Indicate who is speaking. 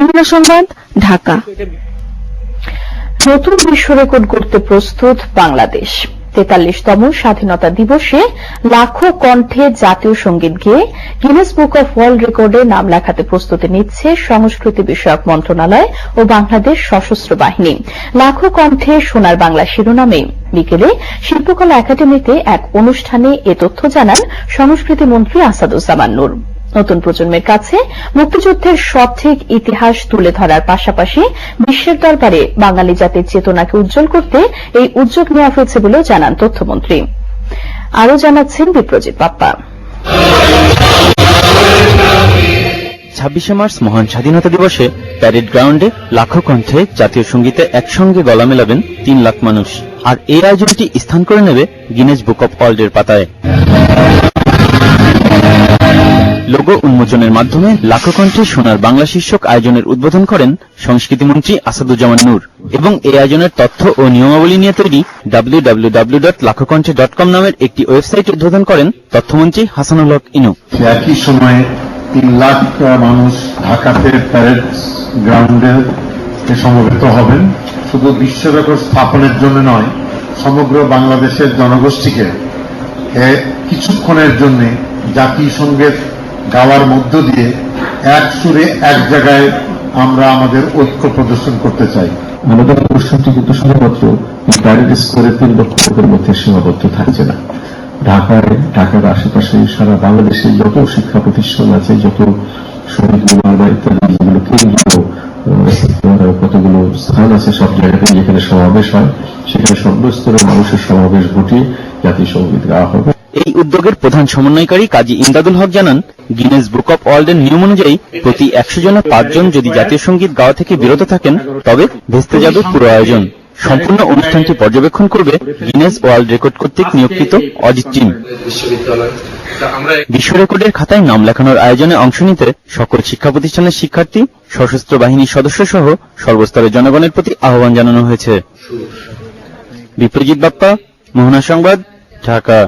Speaker 1: মোহনা সংবাদ, ঢাকা। নতুন বিশ্ব রেকর্ড গড়তে প্রস্তুত বাংলাদেশ। ৪৩তম স্বাধীনতা দিবসে লাখো কণ্ঠে জাতীয় সঙ্গীত গেয়ে গিনেস বুক অব ওয়ার্ল্ড রেকর্ডে নাম লেখাতে প্রস্তুতি নিচ্ছে সংস্কৃতি বিষয়ক মন্ত্রণালয় ও বাংলাদেশ সশস্ত্র বাহিনী। লাখো কণ্ঠে সোনার বাংলা শিরোনামে বিকেলে শিল্পকলা একাডেমিতে এক অনুষ্ঠানে এ তথ্য জানান সংস্কৃতি মন্ত্রী আসাদুজ্জামান নূর। নতুন প্রজন্মের কাছে মুক্তিযুদ্ধের সঠিক ইতিহাস তুলে ধরার পাশাপাশি বিশ্বের দরবারে বাঙালি জাতির চেতনাকে উজ্জ্বল করতে এই উদ্যোগ নেওয়া হয়েছে বলেও জানান তথ্যমন্ত্রী। আরও জানাচ্ছেন বিপ্রজিৎ বাপ্পা।
Speaker 2: ২৬শে মার্চ মহান স্বাধীনতা দিবসে প্যারেড গ্রাউন্ডে লাখো কণ্ঠে জাতীয় সঙ্গীতে একসঙ্গে গলা মেলাবেন ৩ লাখ মানুষ। আর এই আয়োজনটি স্থান করে নেবে গিনেস বুক অব ওয়ার্ল্ডের পাতায়। লোগো উন্মোচনের মাধ্যমে লাখো কণ্ঠে সোনার বাংলা শীর্ষক আয়োজনের উদ্বোধন করেন সংস্কৃতিমন্ত্রী আসাদুজ্জামান নূর এবং এই আয়োজনের তথ্য ও নিয়মাবলী নিয়ে তৈরি www.lakhokonthe.com নামের একটি ওয়েবসাইট উদ্বোধন করেন তথ্যমন্ত্রী হাসানুল হক ইনু।
Speaker 3: একই সময়ে ৩ লাখ মানুষ ঢাকাতে প্যারেড গ্রাউন্ডে সমবেত হবেন। শুধু বিশ্ব রেকর্ড স্থাপনের জন্য নয়, সমগ্র বাংলাদেশের জনগোষ্ঠীকে কিছুক্ষণের জন্য জাতীয় সঙ্গীত গাওয়ার মধ্য দিয়ে এক সুরে এক জায়গায় আমরা আমাদের ঐক্য প্রদর্শন করতে চাই।
Speaker 4: আমাদের অনুষ্ঠানটি কিন্তু শুধুমাত্র প্যারেড স্কোয়ারে ৩ লক্ষ লোকের মধ্যে সীমাবদ্ধ থাকছে না। ঢাকার আশেপাশে সারা বাংলাদেশে যত শিক্ষা প্রতিষ্ঠান আছে, যত শহীদ মিনার বা ইত্যাদি যেগুলো কেন্দ্রীয় কতগুলো স্থান আছে, সব জায়গাতে যেখানে সমাবেশ হয় সেখানে সর্বস্তরের মানুষের সমাবেশ ঘটিয়ে জাতীয় সঙ্গীত গাওয়া হবে।
Speaker 2: এই উদ্যোগের প্রধান সমন্বয়কারী কাজী ইমদাদুল হক জানান, গিনেস বুক অব ওয়ার্ল্ডের নিয়ম অনুযায়ী প্রতি ১০০ জনে ৫ জন যদি জাতীয় সঙ্গীত গাওয়া থেকে বিরত থাকেন তবে ভেস্তে যাবে পুরো আয়োজন। সম্পূর্ণ অনুষ্ঠানটি পর্যবেক্ষণ করবে গিনেস ওয়ার্ল্ড রেকর্ড কর্তৃক নিয়োগকৃত অজিত টিম। বিশ্ব রেকর্ডের খাতায় নাম লেখানোর আয়োজনে অংশ নিতে সকল শিক্ষা প্রতিষ্ঠানের শিক্ষার্থী, সশস্ত্র বাহিনীর সদস্য সহ সর্বস্তরের জনগণের প্রতি আহ্বান জানানো হয়েছে। বিপ্রজিৎ বাপ্পা, মোহনা সংবাদ, ঢাকা।